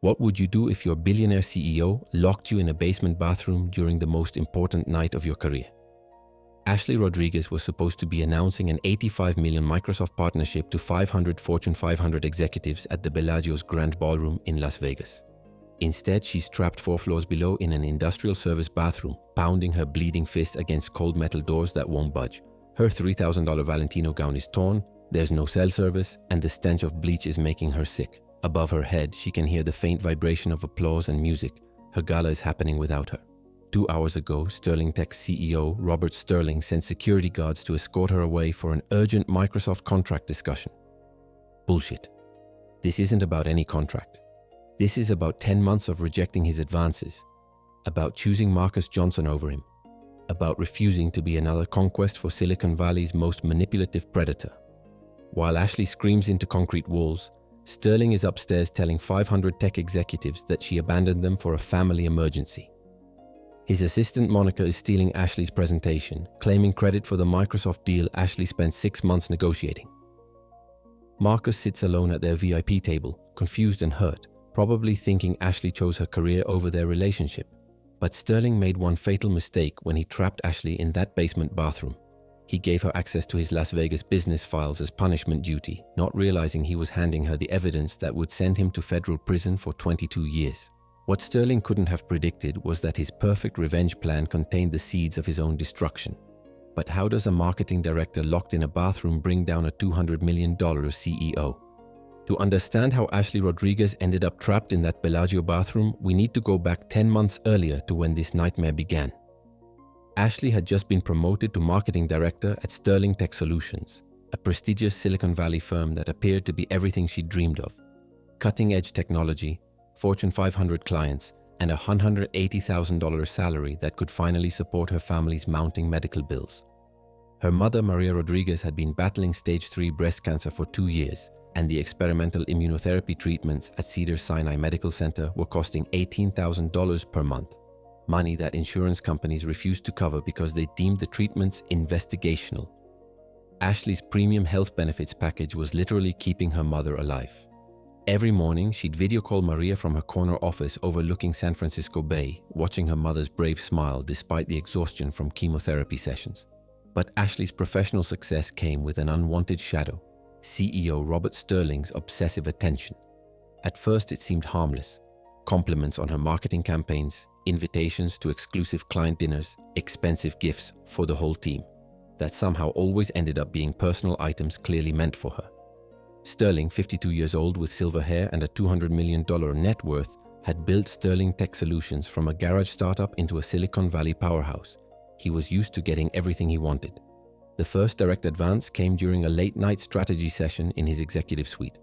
What would you do if your billionaire CEO locked you in a basement bathroom during the most important night of your career? Ashley Rodriguez was supposed to be announcing an $85 million Microsoft partnership to 500 Fortune 500 executives at the Bellagio's Grand Ballroom in Las Vegas. Instead, she's trapped 4 floors below in an industrial service bathroom, pounding her bleeding fist against cold metal doors that won't budge. Her $3,000 Valentino gown is torn, there's no cell service, and the stench of bleach is making her sick. Above her head, she can hear the faint vibration of applause and music. Her gala is happening without her. 2 hours ago, Sterling Tech's CEO, Robert Sterling, sent security guards to escort her away for an urgent Microsoft contract discussion. Bullshit. This isn't about any contract. This is about 10 months of rejecting his advances, about choosing Marcus Johnson over him, about refusing to be another conquest for Silicon Valley's most manipulative predator. While Ashley screams into concrete walls, Sterling is upstairs telling 500 tech executives that she abandoned them for a family emergency. His assistant Monica is stealing Ashley's presentation, claiming credit for the Microsoft deal Ashley spent 6 months negotiating. Marcus sits alone at their VIP table, confused and hurt, probably thinking Ashley chose her career over their relationship. But Sterling made one fatal mistake when he trapped Ashley in that basement bathroom. He gave her access to his Las Vegas business files as punishment duty, not realizing he was handing her the evidence that would send him to federal prison for 22 years. What Sterling couldn't have predicted was that his perfect revenge plan contained the seeds of his own destruction. But how does a marketing director locked in a bathroom bring down a $200 million CEO? To understand how Ashley Rodriguez ended up trapped in that Bellagio bathroom, we need to go back 10 months earlier to when this nightmare began. Ashley had just been promoted to marketing director at Sterling Tech Solutions, a prestigious Silicon Valley firm that appeared to be everything she dreamed of. Cutting-edge technology, Fortune 500 clients, and a $180,000 salary that could finally support her family's mounting medical bills. Her mother, Maria Rodriguez, had been battling stage 3 breast cancer for 2 years, and the experimental immunotherapy treatments at Cedars-Sinai Medical Center were costing $18,000 per month, money that insurance companies refused to cover because they deemed the treatments investigational. Ashley's premium health benefits package was literally keeping her mother alive. Every morning, she'd video call Maria from her corner office overlooking San Francisco Bay, watching her mother's brave smile despite the exhaustion from chemotherapy sessions. But Ashley's professional success came with an unwanted shadow: CEO Robert Sterling's obsessive attention. At first, it seemed harmless. Compliments on her marketing campaigns, invitations to exclusive client dinners, expensive gifts for the whole team, that somehow always ended up being personal items clearly meant for her. Sterling, 52 years old with silver hair and a $200 million net worth, had built Sterling Tech Solutions from a garage startup into a Silicon Valley powerhouse. He was used to getting everything he wanted. The first direct advance came during a late-night strategy session in his executive suite.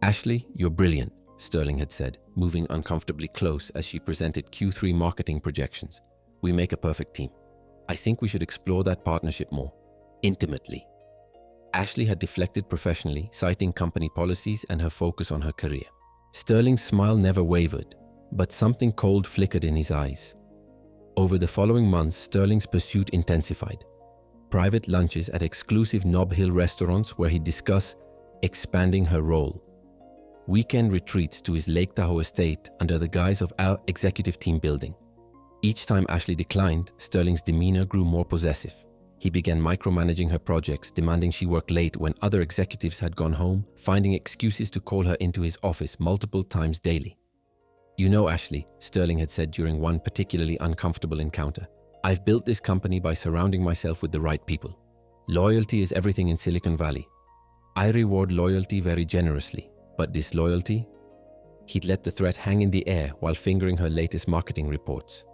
"Ashley, you're brilliant," Sterling had said, moving uncomfortably close as she presented Q3 marketing projections. "We make a perfect team. I think we should explore that partnership more, intimately." Ashley had deflected professionally, citing company policies and her focus on her career. Sterling's smile never wavered, but something cold flickered in his eyes. Over the following months, Sterling's pursuit intensified. Private lunches at exclusive Nob Hill restaurants where he'd discuss expanding her role. Weekend retreats to his Lake Tahoe estate under the guise of our executive team building. Each time Ashley declined, Sterling's demeanor grew more possessive. He began micromanaging her projects, demanding she work late when other executives had gone home, finding excuses to call her into his office multiple times daily. "You know, Ashley," Sterling had said during one particularly uncomfortable encounter, "I've built this company by surrounding myself with the right people. Loyalty is everything in Silicon Valley. I reward loyalty very generously, but disloyalty?" He'd let the threat hang in the air while fingering her latest marketing reports.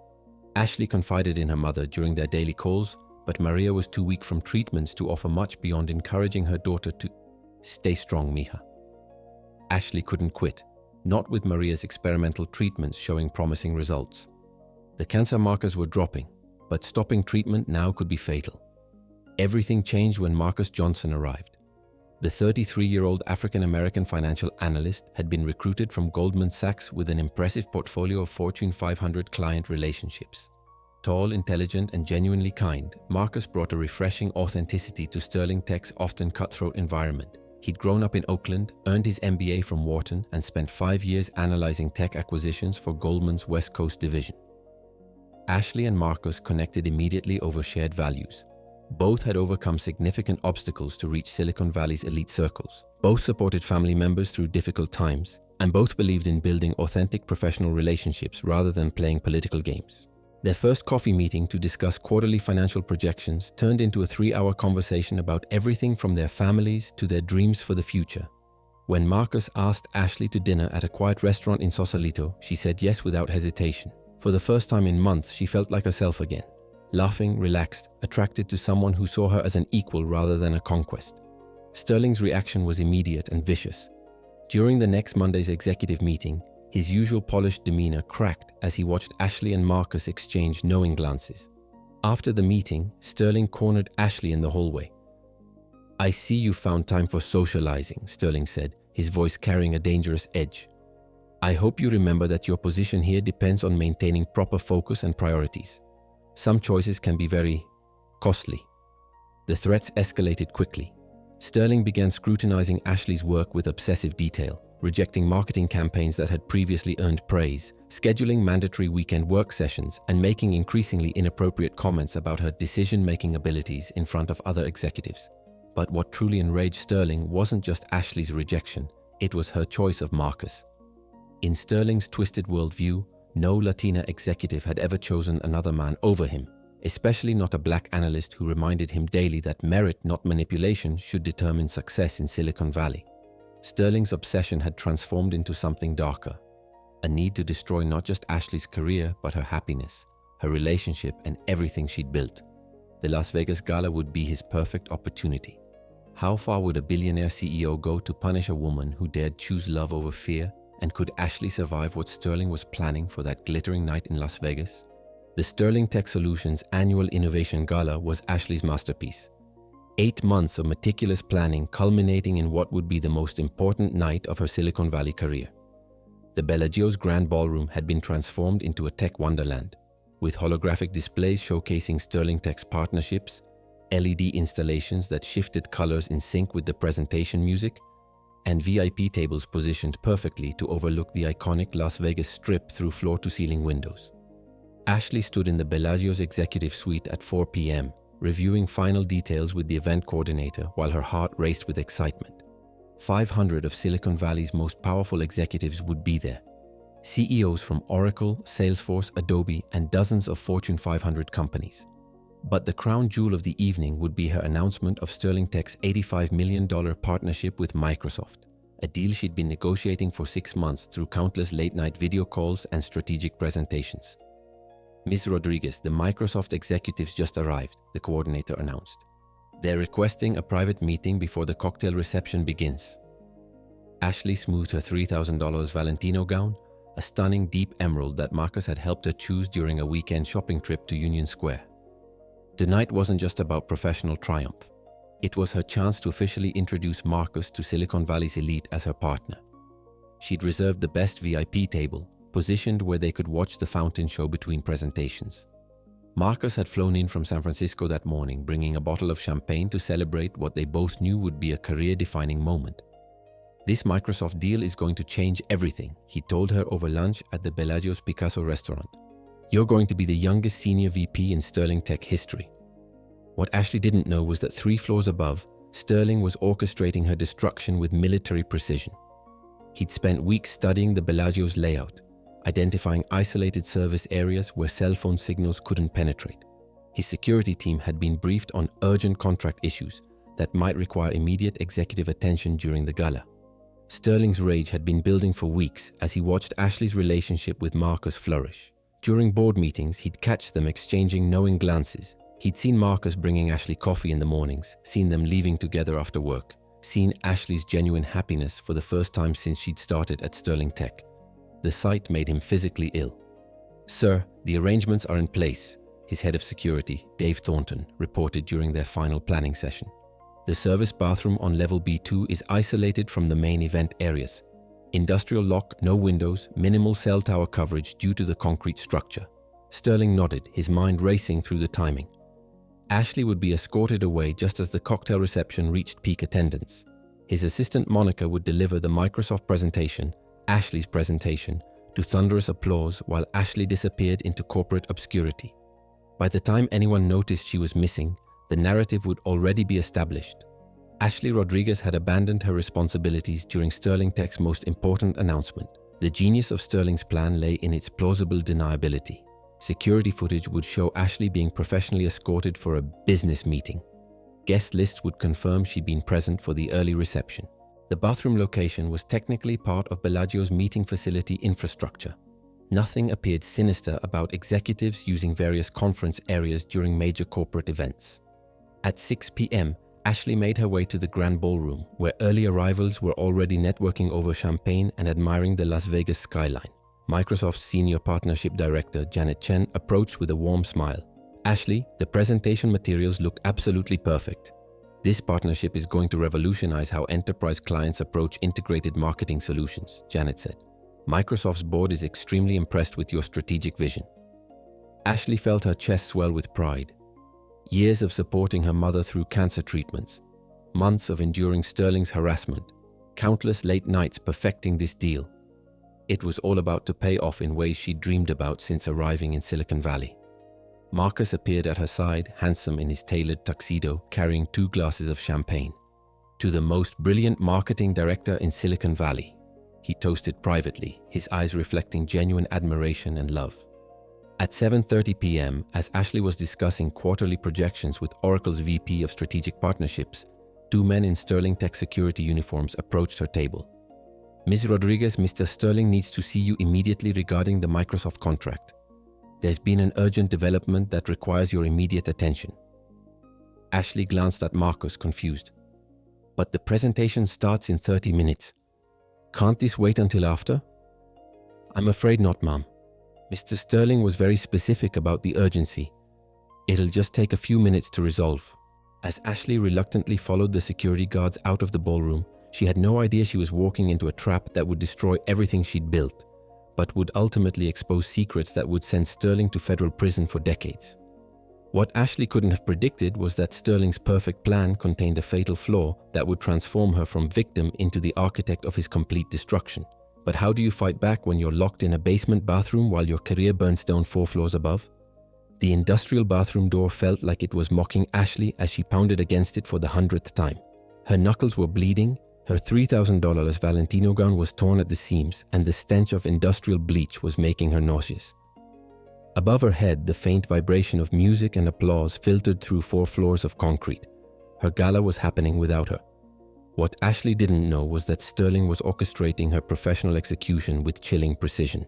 Ashley confided in her mother during their daily calls, but Maria was too weak from treatments to offer much beyond encouraging her daughter to stay strong, Mija. Ashley couldn't quit, not with Maria's experimental treatments showing promising results. The cancer markers were dropping, but stopping treatment now could be fatal. Everything changed when Marcus Johnson arrived. The 33-year-old African-American financial analyst had been recruited from Goldman Sachs with an impressive portfolio of Fortune 500 client relationships. Tall, intelligent, and genuinely kind, Marcus brought a refreshing authenticity to Sterling Tech's often cutthroat environment. He'd grown up in Oakland, earned his MBA from Wharton, and spent 5 years analyzing tech acquisitions for Goldman's West Coast division. Ashley and Marcus connected immediately over shared values. Both had overcome significant obstacles to reach Silicon Valley's elite circles. Both supported family members through difficult times, and both believed in building authentic professional relationships rather than playing political games. Their first coffee meeting to discuss quarterly financial projections turned into a 3-hour conversation about everything from their families to their dreams for the future. When Marcus asked Ashley to dinner at a quiet restaurant in Sausalito, she said yes without hesitation. For the first time in months, she felt like herself again. Laughing, relaxed, attracted to someone who saw her as an equal rather than a conquest. Sterling's reaction was immediate and vicious. During the next Monday's executive meeting, his usual polished demeanor cracked as he watched Ashley and Marcus exchange knowing glances. After the meeting, Sterling cornered Ashley in the hallway. "I see you found time for socializing," Sterling said, his voice carrying a dangerous edge. "I hope you remember that your position here depends on maintaining proper focus and priorities. Some choices can be very costly." The threats escalated quickly. Sterling began scrutinizing Ashley's work with obsessive detail, rejecting marketing campaigns that had previously earned praise, scheduling mandatory weekend work sessions, and making increasingly inappropriate comments about her decision-making abilities in front of other executives. But what truly enraged Sterling wasn't just Ashley's rejection, it was her choice of Marcus. In Sterling's twisted worldview, no Latina executive had ever chosen another man over him, especially not a black analyst who reminded him daily that merit, not manipulation, should determine success in Silicon Valley. Sterling's obsession had transformed into something darker, a need to destroy not just Ashley's career, but her happiness, her relationship, and everything she'd built. The Las Vegas Gala would be his perfect opportunity. How far would a billionaire CEO go to punish a woman who dared choose love over fear? And could Ashley survive what Sterling was planning for that glittering night in Las Vegas? The Sterling Tech Solutions Annual Innovation Gala was Ashley's masterpiece. 8 months of meticulous planning culminating in what would be the most important night of her Silicon Valley career. The Bellagio's grand ballroom had been transformed into a tech wonderland, with holographic displays showcasing Sterling Tech's partnerships, LED installations that shifted colors in sync with the presentation music, and VIP tables positioned perfectly to overlook the iconic Las Vegas Strip through floor-to-ceiling windows. Ashley stood in the Bellagio's executive suite at 4 p.m., reviewing final details with the event coordinator while her heart raced with excitement. 500 of Silicon Valley's most powerful executives would be there. CEOs from Oracle, Salesforce, Adobe, and dozens of Fortune 500 companies. But the crown jewel of the evening would be her announcement of Sterling Tech's $85 million partnership with Microsoft, a deal she'd been negotiating for 6 months through countless late-night video calls and strategic presentations. "Ms. Rodriguez, the Microsoft executives just arrived," the coordinator announced. "They're requesting a private meeting before the cocktail reception begins." Ashley smoothed her $3,000 Valentino gown, a stunning deep emerald that Marcus had helped her choose during a weekend shopping trip to Union Square. Tonight wasn't just about professional triumph. It was her chance to officially introduce Marcus to Silicon Valley's elite as her partner. She'd reserved the best VIP table, positioned where they could watch the fountain show between presentations. Marcus had flown in from San Francisco that morning, bringing a bottle of champagne to celebrate what they both knew would be a career-defining moment. "This Microsoft deal is going to change everything," he told her over lunch at the Bellagio's Picasso restaurant. "You're going to be the youngest senior VP in Sterling Tech history." What Ashley didn't know was that 3 floors above, Sterling was orchestrating her destruction with military precision. He'd spent weeks studying the Bellagio's layout, identifying isolated service areas where cell phone signals couldn't penetrate. His security team had been briefed on urgent contract issues that might require immediate executive attention during the gala. Sterling's rage had been building for weeks as he watched Ashley's relationship with Marcus flourish. During board meetings, he'd catch them exchanging knowing glances. He'd seen Marcus bringing Ashley coffee in the mornings, seen them leaving together after work, seen Ashley's genuine happiness for the first time since she'd started at Sterling Tech. The sight made him physically ill. "Sir, the arrangements are in place," his head of security, Dave Thornton, reported during their final planning session. "The service bathroom on level B2 is isolated from the main event areas. Industrial lock, no windows, minimal cell tower coverage due to the concrete structure." Sterling nodded, his mind racing through the timing. Ashley would be escorted away just as the cocktail reception reached peak attendance. His assistant Monica would deliver the Microsoft presentation, Ashley's presentation, to thunderous applause while Ashley disappeared into corporate obscurity. By the time anyone noticed she was missing, the narrative would already be established. Ashley Rodriguez had abandoned her responsibilities during Sterling Tech's most important announcement. The genius of Sterling's plan lay in its plausible deniability. Security footage would show Ashley being professionally escorted for a business meeting. Guest lists would confirm she'd been present for the early reception. The bathroom location was technically part of Bellagio's meeting facility infrastructure. Nothing appeared sinister about executives using various conference areas during major corporate events. At 6 p.m., Ashley made her way to the Grand Ballroom, where early arrivals were already networking over champagne and admiring the Las Vegas skyline. Microsoft's Senior Partnership Director, Janet Chen, approached with a warm smile. "Ashley, the presentation materials look absolutely perfect. This partnership is going to revolutionize how enterprise clients approach integrated marketing solutions," Janet said. "Microsoft's board is extremely impressed with your strategic vision." Ashley felt her chest swell with pride. Years of supporting her mother through cancer treatments, months of enduring Sterling's harassment, countless late nights perfecting this deal. It was all about to pay off in ways she dreamed about since arriving in Silicon Valley. Marcus appeared at her side, handsome in his tailored tuxedo, carrying 2 glasses of champagne. "To the most brilliant marketing director in Silicon Valley," he toasted privately, his eyes reflecting genuine admiration and love. At 7:30 p.m., as Ashley was discussing quarterly projections with Oracle's VP of Strategic Partnerships, 2 men in Sterling Tech security uniforms approached her table. "Ms. Rodriguez, Mr. Sterling needs to see you immediately regarding the Microsoft contract. There's been an urgent development that requires your immediate attention." Ashley glanced at Marcus, confused. "But the presentation starts in 30 minutes. Can't this wait until after?" "I'm afraid not, ma'am. Mr. Sterling was very specific about the urgency. It'll just take a few minutes to resolve." As Ashley reluctantly followed the security guards out of the ballroom, she had no idea she was walking into a trap that would destroy everything she'd built, but would ultimately expose secrets that would send Sterling to federal prison for decades. What Ashley couldn't have predicted was that Sterling's perfect plan contained a fatal flaw that would transform her from victim into the architect of his complete destruction. But how do you fight back when you're locked in a basement bathroom while your career burns down 4 floors above? The industrial bathroom door felt like it was mocking Ashley as she pounded against it for the 100th time. Her knuckles were bleeding, her $3,000 Valentino gown was torn at the seams, and the stench of industrial bleach was making her nauseous. Above her head, the faint vibration of music and applause filtered through 4 floors of concrete. Her gala was happening without her. What Ashley didn't know was that Sterling was orchestrating her professional execution with chilling precision.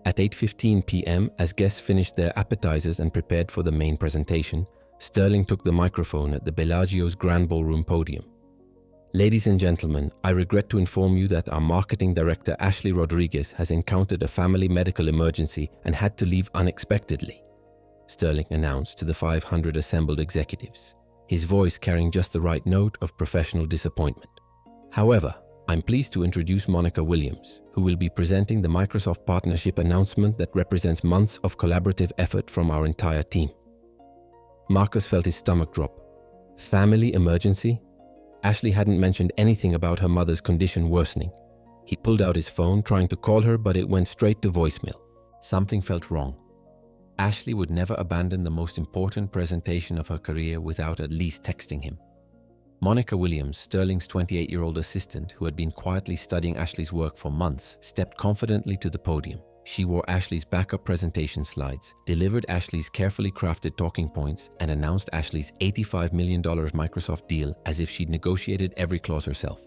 At 8:15 p.m., as guests finished their appetizers and prepared for the main presentation, Sterling took the microphone at the Bellagio's Grand Ballroom podium. "Ladies and gentlemen, I regret to inform you that our marketing director Ashley Rodriguez has encountered a family medical emergency and had to leave unexpectedly," Sterling announced to the 500 assembled executives, his voice carrying just the right note of professional disappointment. "However, I'm pleased to introduce Monica Williams, who will be presenting the Microsoft partnership announcement that represents months of collaborative effort from our entire team." Marcus felt his stomach drop. Family emergency? Ashley hadn't mentioned anything about her mother's condition worsening. He pulled out his phone, trying to call her, but it went straight to voicemail. Something felt wrong. Ashley would never abandon the most important presentation of her career without at least texting him. Monica Williams, Sterling's 28-year-old assistant who had been quietly studying Ashley's work for months, stepped confidently to the podium. She wore Ashley's backup presentation slides, delivered Ashley's carefully crafted talking points, and announced Ashley's $85 million Microsoft deal as if she'd negotiated every clause herself.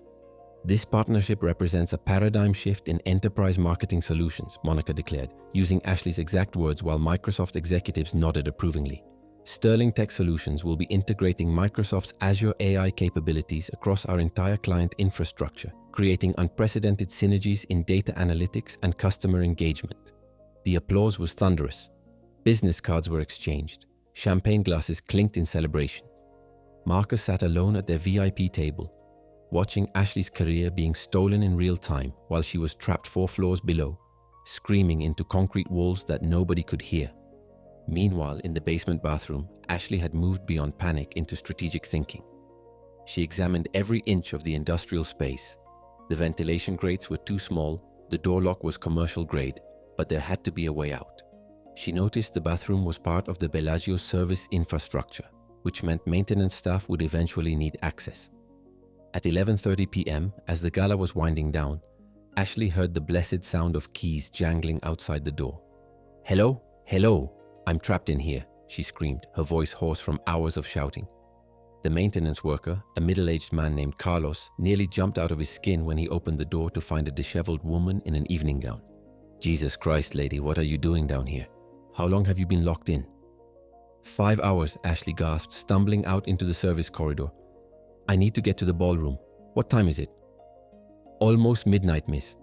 "This partnership represents a paradigm shift in enterprise marketing solutions," Monica declared, using Ashley's exact words while Microsoft executives nodded approvingly. "Sterling Tech Solutions will be integrating Microsoft's Azure AI capabilities across our entire client infrastructure, creating unprecedented synergies in data analytics and customer engagement." The applause was thunderous. Business cards were exchanged. Champagne glasses clinked in celebration. Marcus sat alone at their VIP table, watching Ashley's career being stolen in real time while she was trapped 4 floors below, screaming into concrete walls that nobody could hear. Meanwhile, in the basement bathroom, Ashley had moved beyond panic into strategic thinking. She examined every inch of the industrial space. The ventilation grates were too small, the door lock was commercial grade, but there had to be a way out. She noticed the bathroom was part of the Bellagio service infrastructure, which meant maintenance staff would eventually need access. At 11:30 p.m., as the gala was winding down, Ashley heard the blessed sound of keys jangling outside the door. "Hello? Hello! I'm trapped in here," she screamed, her voice hoarse from hours of shouting. The maintenance worker, a middle-aged man named Carlos, nearly jumped out of his skin when he opened the door to find a disheveled woman in an evening gown. "Jesus Christ, lady, what are you doing down here? How long have you been locked in?" 5 hours, Ashley gasped, stumbling out into the service corridor. "I need to get to the ballroom. What time is it?" "Almost midnight, miss.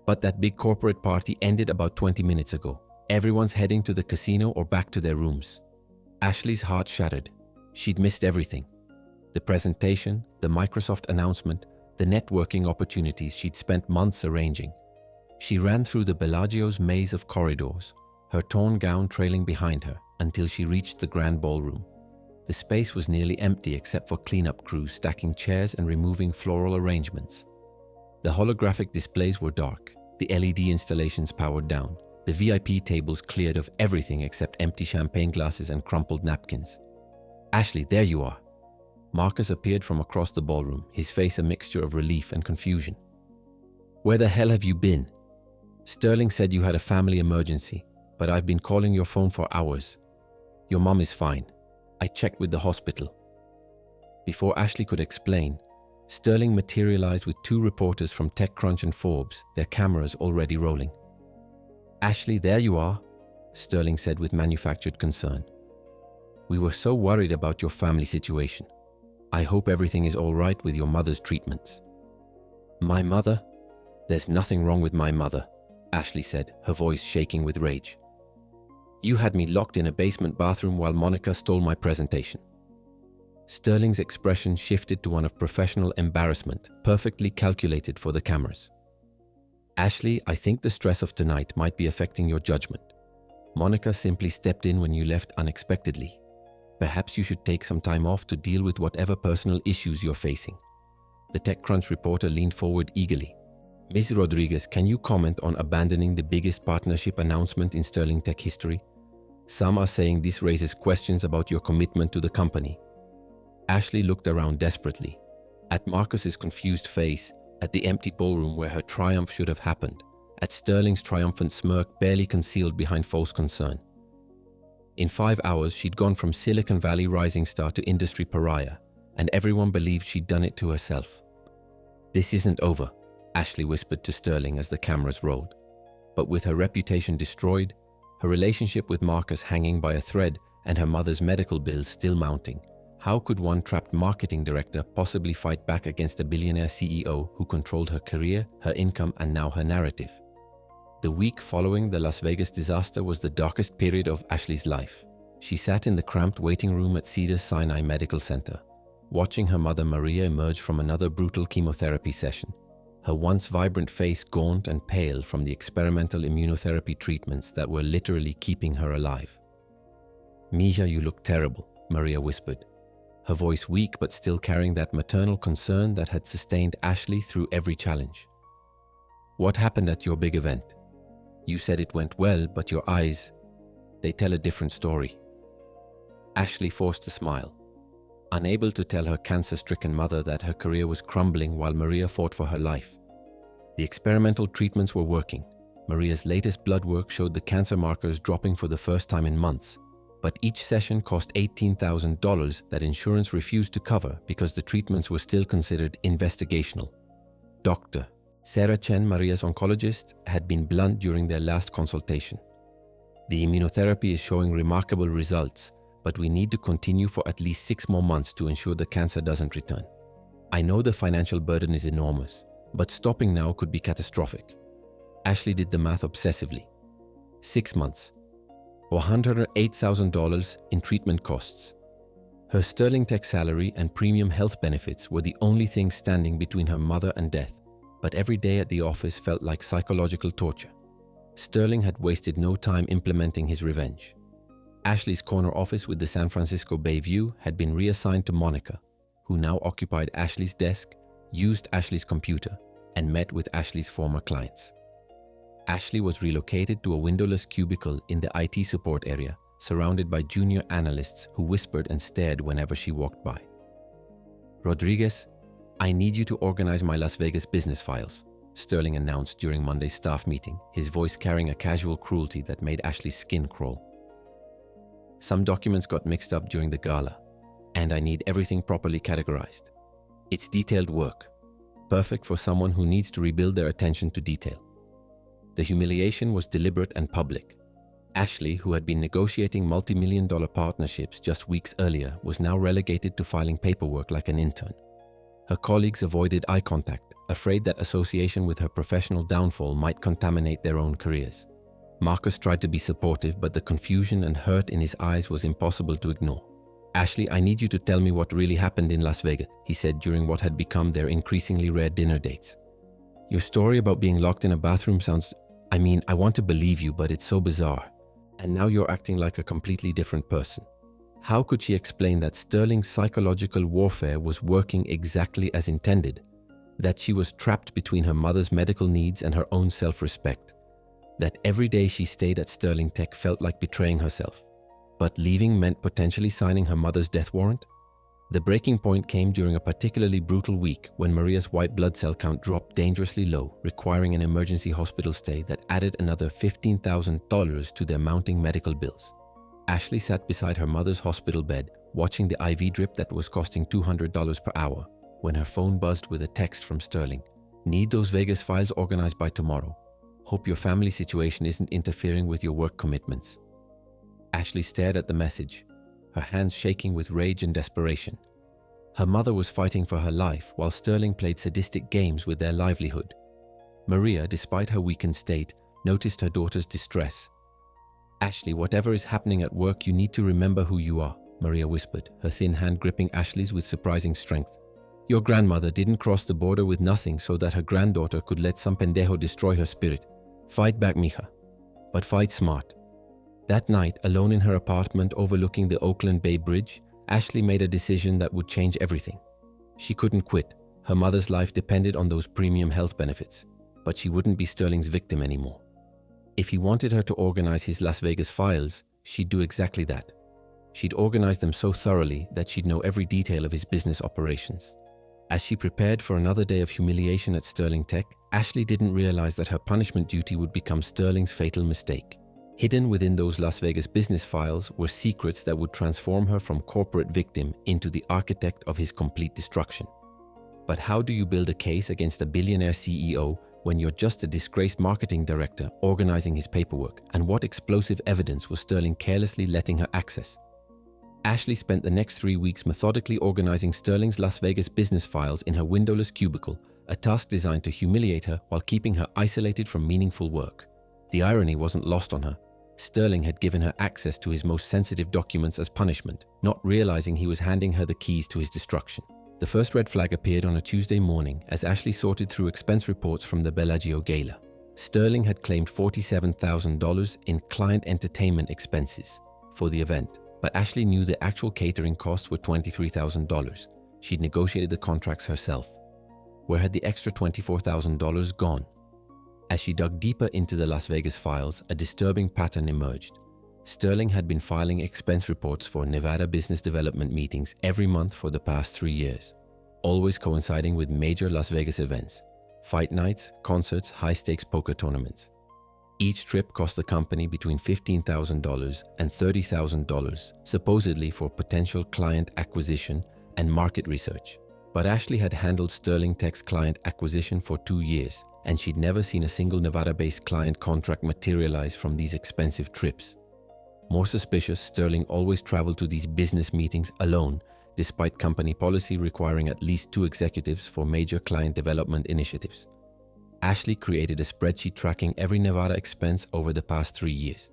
But that big corporate party ended about 20 minutes ago. Everyone's heading to the casino or back to their rooms." Ashley's heart shattered. She'd missed everything. The presentation, the Microsoft announcement, the networking opportunities she'd spent months arranging. She ran through the Bellagio's maze of corridors, her torn gown trailing behind her, until she reached the grand ballroom. The space was nearly empty except for cleanup crews stacking chairs and removing floral arrangements. The holographic displays were dark, the LED installations powered down, the VIP tables cleared of everything except empty champagne glasses and crumpled napkins. "Ashley, there you are." Marcus appeared from across the ballroom, his face a mixture of relief and confusion. "Where the hell have you been? Sterling said you had a family emergency, but I've been calling your phone for hours. Your mom is fine. I checked with the hospital." Before Ashley could explain, Sterling materialized with 2 reporters from TechCrunch and Forbes, their cameras already rolling. "Ashley, there you are," Sterling said with manufactured concern. "We were so worried about your family situation. I hope everything is all right with your mother's treatments." "My mother? There's nothing wrong with my mother," Ashley said, her voice shaking with rage. "You had me locked in a basement bathroom while Monica stole my presentation." Sterling's expression shifted to one of professional embarrassment, perfectly calculated for the cameras. "Ashley, I think the stress of tonight might be affecting your judgment. Monica simply stepped in when you left unexpectedly. Perhaps you should take some time off to deal with whatever personal issues you're facing." The TechCrunch reporter leaned forward eagerly. "Ms. Rodriguez, can you comment on abandoning the biggest partnership announcement in Sterling Tech history? Some are saying this raises questions about your commitment to the company." Ashley looked around desperately, at Marcus's confused face, at the empty ballroom where her triumph should have happened, at Sterling's triumphant smirk barely concealed behind false concern. In 5 hours, she'd gone from Silicon Valley rising star to industry pariah, and everyone believed she'd done it to herself. "This isn't over," Ashley whispered to Sterling as the cameras rolled. But with her reputation destroyed, her relationship with Marcus hanging by a thread, and her mother's medical bills still mounting, how could one trapped marketing director possibly fight back against a billionaire CEO who controlled her career, her income, and now her narrative? The week following the Las Vegas disaster was the darkest period of Ashley's life. She sat in the cramped waiting room at Cedars-Sinai Medical Center, watching her mother Maria emerge from another brutal chemotherapy session, her once vibrant face gaunt and pale from the experimental immunotherapy treatments that were literally keeping her alive. "Mija, you look terrible," Maria whispered, her voice weak but still carrying that maternal concern that had sustained Ashley through every challenge. "What happened at your big event? You said it went well, but your eyes, they tell a different story." Ashley forced a smile, unable to tell her cancer-stricken mother that her career was crumbling while Maria fought for her life. The experimental treatments were working. Maria's latest blood work showed the cancer markers dropping for the first time in months, but each session cost $18,000 that insurance refused to cover because the treatments were still considered investigational. Dr. Sarah Chen, Maria's oncologist, had been blunt during their last consultation. "The immunotherapy is showing remarkable results, but we need to continue for at least 6 more months to ensure the cancer doesn't return. I know the financial burden is enormous, but stopping now could be catastrophic." Ashley did the math obsessively. 6 months, $108,000 in treatment costs. Her Sterling Tech salary and premium health benefits were the only things standing between her mother and death, but every day at the office felt like psychological torture. Sterling had wasted no time implementing his revenge. Ashley's corner office with the San Francisco Bay view had been reassigned to Monica, who now occupied Ashley's desk, used Ashley's computer, and met with Ashley's former clients. Ashley was relocated to a windowless cubicle in the IT support area, surrounded by junior analysts who whispered and stared whenever she walked by. "Rodriguez, I need you to organize my Las Vegas business files," Sterling announced during Monday's staff meeting, his voice carrying a casual cruelty that made Ashley's skin crawl. "Some documents got mixed up during the gala, and I need everything properly categorized. It's detailed work, perfect for someone who needs to rebuild their attention to detail." The humiliation was deliberate and public. Ashley, who had been negotiating multi-million-dollar partnerships just weeks earlier, was now relegated to filing paperwork like an intern. Her colleagues avoided eye contact, afraid that association with her professional downfall might contaminate their own careers. Marcus tried to be supportive, but the confusion and hurt in his eyes was impossible to ignore. "Ashley, I need you to tell me what really happened in Las Vegas," he said during what had become their increasingly rare dinner dates. "Your story about being locked in a bathroom sounds... I want to believe you, but it's so bizarre. And now you're acting like a completely different person." How could she explain that Sterling's psychological warfare was working exactly as intended? That she was trapped between her mother's medical needs and her own self-respect? That every day she stayed at Sterling Tech felt like betraying herself? But leaving meant potentially signing her mother's death warrant? The breaking point came during a particularly brutal week when Maria's white blood cell count dropped dangerously low, requiring an emergency hospital stay that added another $15,000 to their mounting medical bills. Ashley sat beside her mother's hospital bed, watching the IV drip that was costing $200 per hour, when her phone buzzed with a text from Sterling. "Need those Vegas files organized by tomorrow. Hope your family situation isn't interfering with your work commitments." Ashley stared at the message, her hands shaking with rage and desperation. Her mother was fighting for her life while Sterling played sadistic games with their livelihood. Maria, despite her weakened state, noticed her daughter's distress. "Ashley, whatever is happening at work, you need to remember who you are," Maria whispered, her thin hand gripping Ashley's with surprising strength. "Your grandmother didn't cross the border with nothing so that her granddaughter could let some pendejo destroy her spirit. Fight back, mija. But fight smart." That night, alone in her apartment overlooking the Oakland Bay Bridge, Ashley made a decision that would change everything. She couldn't quit. Her mother's life depended on those premium health benefits, but she wouldn't be Sterling's victim anymore. If he wanted her to organize his Las Vegas files, she'd do exactly that. She'd organize them so thoroughly that she'd know every detail of his business operations. As she prepared for another day of humiliation at Sterling Tech, Ashley didn't realize that her punishment duty would become Sterling's fatal mistake. Hidden within those Las Vegas business files were secrets that would transform her from corporate victim into the architect of his complete destruction. But how do you build a case against a billionaire CEO when you're just a disgraced marketing director organizing his paperwork? And what explosive evidence was Sterling carelessly letting her access? Ashley spent the next 3 weeks methodically organizing Sterling's Las Vegas business files in her windowless cubicle, a task designed to humiliate her while keeping her isolated from meaningful work. The irony wasn't lost on her. Sterling had given her access to his most sensitive documents as punishment, not realizing he was handing her the keys to his destruction. The first red flag appeared on a Tuesday morning as Ashley sorted through expense reports from the Bellagio gala. Sterling had claimed $47,000 in client entertainment expenses for the event, but Ashley knew the actual catering costs were $23,000. She'd negotiated the contracts herself. Where had the extra $24,000 gone? As she dug deeper into the Las Vegas files, a disturbing pattern emerged. Sterling had been filing expense reports for Nevada business development meetings every month for the past 3 years, always coinciding with major Las Vegas events, fight nights, concerts, high-stakes poker tournaments. Each trip cost the company between $15,000 and $30,000, supposedly for potential client acquisition and market research. But Ashley had handled Sterling Tech's client acquisition for 2 years, and she'd never seen a single Nevada-based client contract materialize from these expensive trips. More suspicious, Sterling always traveled to these business meetings alone, despite company policy requiring at least 2 executives for major client development initiatives. Ashley created a spreadsheet tracking every Nevada expense over the past 3 years.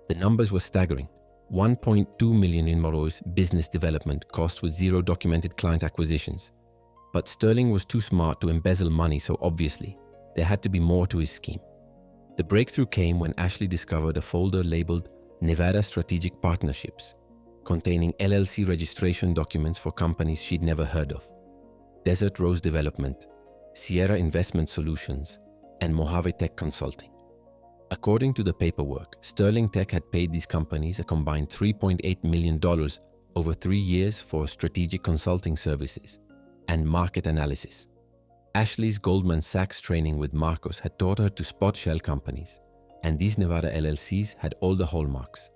The numbers were staggering. $1.2 million in Morro's business development cost with 0 documented client acquisitions. But Sterling was too smart to embezzle money so obviously. There had to be more to his scheme. The breakthrough came when Ashley discovered a folder labeled Nevada Strategic Partnerships. containing LLC registration documents for companies she'd never heard of: Desert Rose Development, Sierra Investment Solutions, and Mojave Tech Consulting. According to the paperwork, Sterling Tech had paid these companies a combined $3.8 million over 3 years for strategic consulting services and market analysis. Ashley's Goldman Sachs training with Marcos had taught her to spot shell companies, and these Nevada LLCs had all the hallmarks: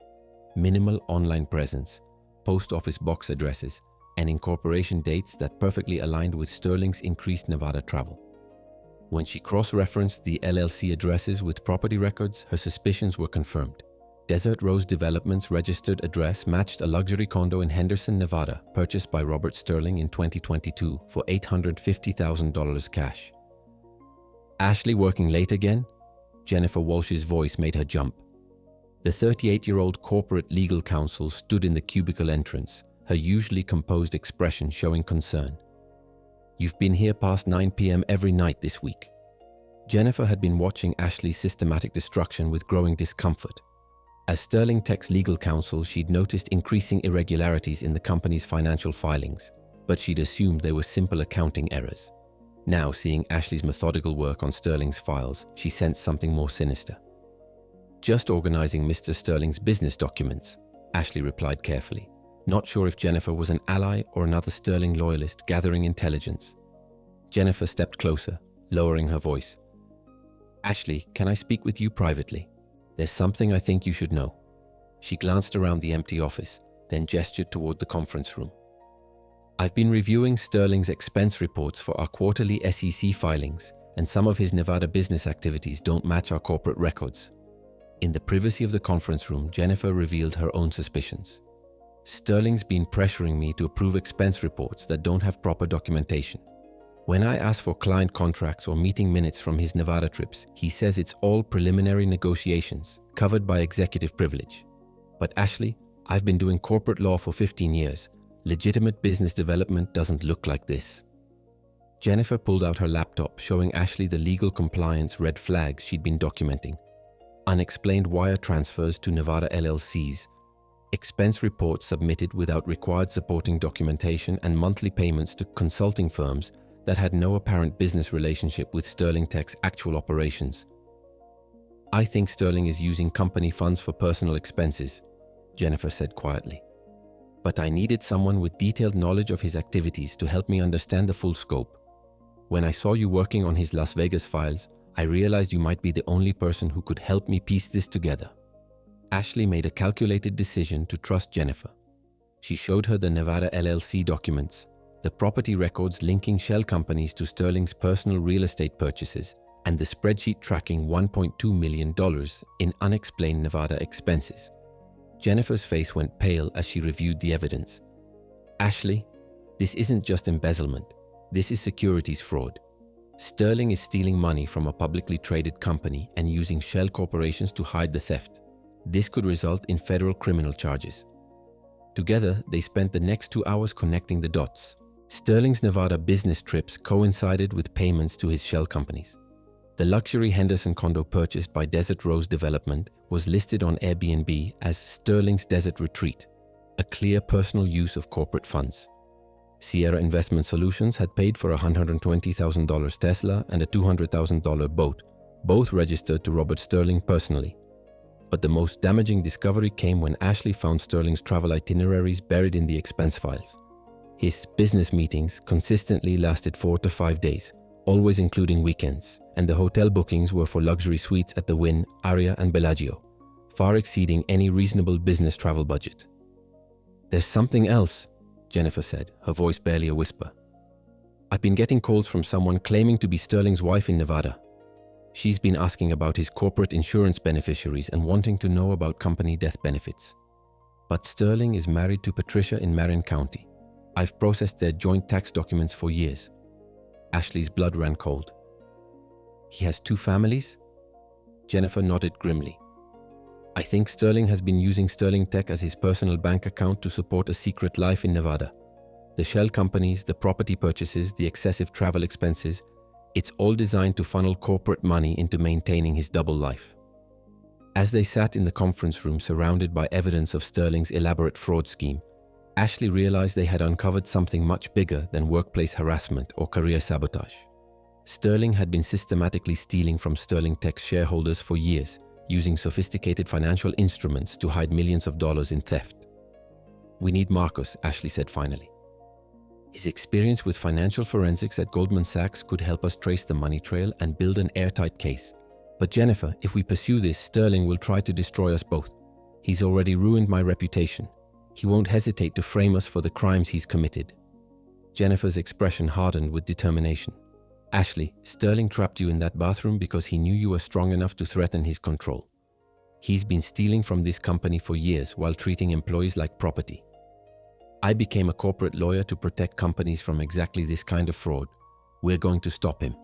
minimal online presence, post office box addresses, and incorporation dates that perfectly aligned with Sterling's increased Nevada travel. When she cross-referenced the LLC addresses with property records, her suspicions were confirmed. Desert Rose Development's registered address matched a luxury condo in Henderson, Nevada, purchased by Robert Sterling in 2022 for $850,000 cash. Ashley working late again? Jennifer Walsh's voice made her jump. The 38-year-old corporate legal counsel stood in the cubicle entrance, her usually composed expression showing concern. "You've been here past 9 p.m. every night this week." Jennifer had been watching Ashley's systematic destruction with growing discomfort. As Sterling Tech's legal counsel, she'd noticed increasing irregularities in the company's financial filings, but she'd assumed they were simple accounting errors. Now, seeing Ashley's methodical work on Sterling's files, she sensed something more sinister. "Just organizing Mr. Sterling's business documents," Ashley replied carefully, not sure if Jennifer was an ally or another Sterling loyalist gathering intelligence. Jennifer stepped closer, lowering her voice. "Ashley, can I speak with you privately? There's something I think you should know." She glanced around the empty office, then gestured toward the conference room. "I've been reviewing Sterling's expense reports for our quarterly SEC filings, and some of his Nevada business activities don't match our corporate records." In the privacy of the conference room, Jennifer revealed her own suspicions. "Sterling's been pressuring me to approve expense reports that don't have proper documentation. When I ask for client contracts or meeting minutes from his Nevada trips, he says it's all preliminary negotiations, covered by executive privilege. But Ashley, I've been doing corporate law for 15 years. Legitimate business development doesn't look like this." Jennifer pulled out her laptop, showing Ashley the legal compliance red flags she'd been documenting: unexplained wire transfers to Nevada LLCs, expense reports submitted without required supporting documentation, and monthly payments to consulting firms that had no apparent business relationship with Sterling Tech's actual operations. "I think Sterling is using company funds for personal expenses," Jennifer said quietly. "But I needed someone with detailed knowledge of his activities to help me understand the full scope. When I saw you working on his Las Vegas files, I realized you might be the only person who could help me piece this together." Ashley made a calculated decision to trust Jennifer. She showed her the Nevada LLC documents, the property records linking shell companies to Sterling's personal real estate purchases, and the spreadsheet tracking $1.2 million in unexplained Nevada expenses. Jennifer's face went pale as she reviewed the evidence. "Ashley, this isn't just embezzlement. This is securities fraud. Sterling is stealing money from a publicly traded company and using shell corporations to hide the theft. This could result in federal criminal charges." Together, they spent the next 2 hours connecting the dots. Sterling's Nevada business trips coincided with payments to his shell companies. The luxury Henderson condo purchased by Desert Rose Development was listed on Airbnb as Sterling's Desert Retreat, a clear personal use of corporate funds. Sierra Investment Solutions had paid for a $120,000 Tesla and a $200,000 boat, both registered to Robert Sterling personally. But the most damaging discovery came when Ashley found Sterling's travel itineraries buried in the expense files. His business meetings consistently lasted 4 to 5 days, always including weekends, and the hotel bookings were for luxury suites at the Wynn, Aria, and Bellagio, far exceeding any reasonable business travel budget. "There's something else," Jennifer said, her voice barely a whisper. "I've been getting calls from someone claiming to be Sterling's wife in Nevada. She's been asking about his corporate insurance beneficiaries and wanting to know about company death benefits. But Sterling is married to Patricia in Marin County. I've processed their joint tax documents for years." Ashley's blood ran cold. "He has 2 families?" Jennifer nodded grimly. "I think Sterling has been using Sterling Tech as his personal bank account to support a secret life in Nevada. The shell companies, the property purchases, the excessive travel expenses, it's all designed to funnel corporate money into maintaining his double life." As they sat in the conference room surrounded by evidence of Sterling's elaborate fraud scheme, Ashley realized they had uncovered something much bigger than workplace harassment or career sabotage. Sterling had been systematically stealing from Sterling Tech's shareholders for years, using sophisticated financial instruments to hide millions of dollars in theft. "We need Marcus," Ashley said finally. "His experience with financial forensics at Goldman Sachs could help us trace the money trail and build an airtight case. But Jennifer, if we pursue this, Sterling will try to destroy us both. He's already ruined my reputation. He won't hesitate to frame us for the crimes he's committed." Jennifer's expression hardened with determination. "Ashley, Sterling trapped you in that bathroom because he knew you were strong enough to threaten his control. He's been stealing from this company for years while treating employees like property. I became a corporate lawyer to protect companies from exactly this kind of fraud. We're going to stop him."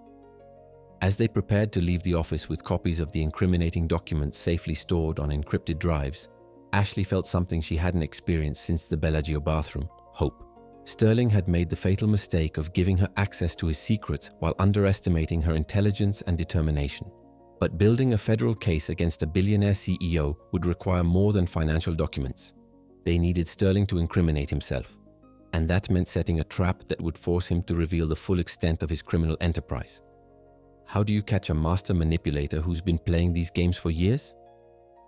As they prepared to leave the office with copies of the incriminating documents safely stored on encrypted drives, Ashley felt something she hadn't experienced since the Bellagio bathroom: hope. Sterling had made the fatal mistake of giving her access to his secrets while underestimating her intelligence and determination. But building a federal case against a billionaire CEO would require more than financial documents. They needed Sterling to incriminate himself, and that meant setting a trap that would force him to reveal the full extent of his criminal enterprise. How do you catch a master manipulator who's been playing these games for years?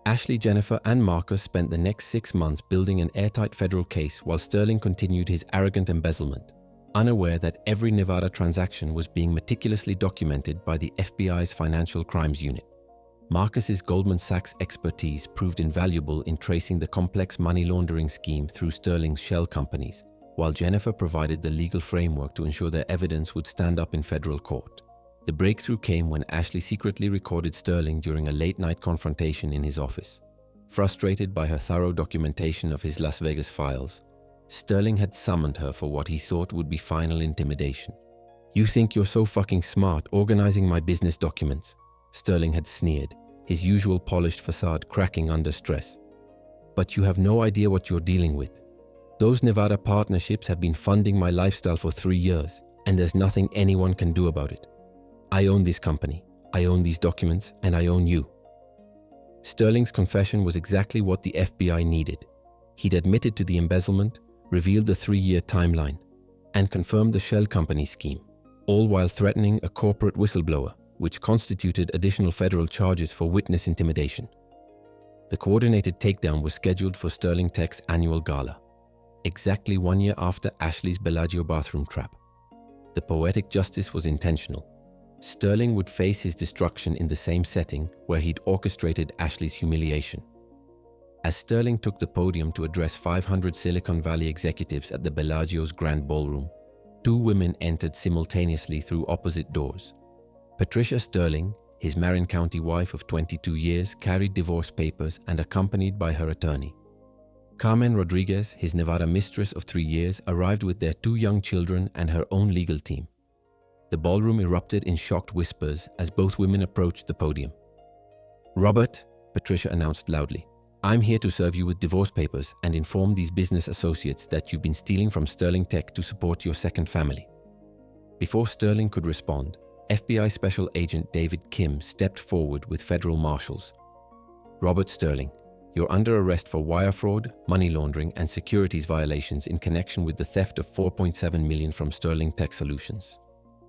Ashley, Jennifer, and Marcus spent the next 6 months building an airtight federal case while Sterling continued his arrogant embezzlement, unaware that every Nevada transaction was being meticulously documented by the FBI's Financial Crimes Unit. Marcus's Goldman Sachs expertise proved invaluable in tracing the complex money laundering scheme through Sterling's shell companies, while Jennifer provided the legal framework to ensure their evidence would stand up in federal court. The breakthrough came when Ashley secretly recorded Sterling during a late-night confrontation in his office. Frustrated by her thorough documentation of his Las Vegas files, Sterling had summoned her for what he thought would be final intimidation. "You think you're so fucking smart organizing my business documents," Sterling had sneered, his usual polished facade cracking under stress. "But you have no idea what you're dealing with. Those Nevada partnerships have been funding my lifestyle for 3 years, and there's nothing anyone can do about it. I own this company, I own these documents, and I own you." Sterling's confession was exactly what the FBI needed. He'd admitted to the embezzlement, revealed the 3-year timeline, and confirmed the shell company scheme, all while threatening a corporate whistleblower, which constituted additional federal charges for witness intimidation. The coordinated takedown was scheduled for Sterling Tech's annual gala, exactly 1 year after Ashley's Bellagio bathroom trap. The poetic justice was intentional. Sterling would face his destruction in the same setting where he'd orchestrated Ashley's humiliation. As Sterling took the podium to address 500 Silicon Valley executives at the Bellagio's Grand Ballroom, 2 women entered simultaneously through opposite doors. Patricia Sterling, his Marin County wife of 22 years, carried divorce papers and accompanied by her attorney. Carmen Rodriguez, his Nevada mistress of 3 years, arrived with their 2 young children and her own legal team. The ballroom erupted in shocked whispers as both women approached the podium. "Robert," Patricia announced loudly, "I'm here to serve you with divorce papers and inform these business associates that you've been stealing from Sterling Tech to support your second family." Before Sterling could respond, FBI Special Agent David Kim stepped forward with federal marshals. "Robert Sterling, you're under arrest for wire fraud, money laundering, and securities violations in connection with the theft of $4.7 million from Sterling Tech Solutions."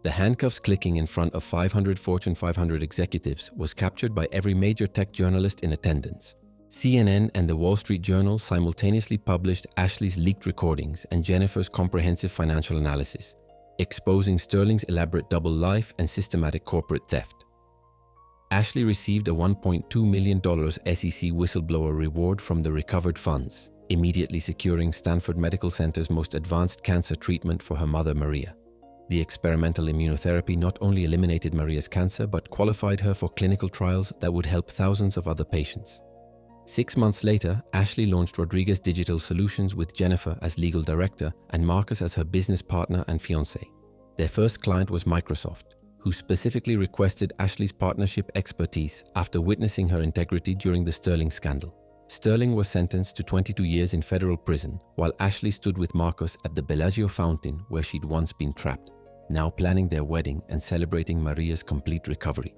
The handcuffs clicking in front of 500 Fortune 500 executives was captured by every major tech journalist in attendance. CNN and the Wall Street Journal simultaneously published Ashley's leaked recordings and Jennifer's comprehensive financial analysis, exposing Sterling's elaborate double life and systematic corporate theft. Ashley received a $1.2 million SEC whistleblower reward from the recovered funds, immediately securing Stanford Medical Center's most advanced cancer treatment for her mother, Maria. The experimental immunotherapy not only eliminated Maria's cancer, but qualified her for clinical trials that would help thousands of other patients. 6 months later, Ashley launched Rodriguez Digital Solutions with Jennifer as legal director and Marcus as her business partner and fiancé. Their first client was Microsoft, who specifically requested Ashley's partnership expertise after witnessing her integrity during the Sterling scandal. Sterling was sentenced to 22 years in federal prison, while Ashley stood with Marcus at the Bellagio fountain where she'd once been trapped, now planning their wedding and celebrating Maria's complete recovery.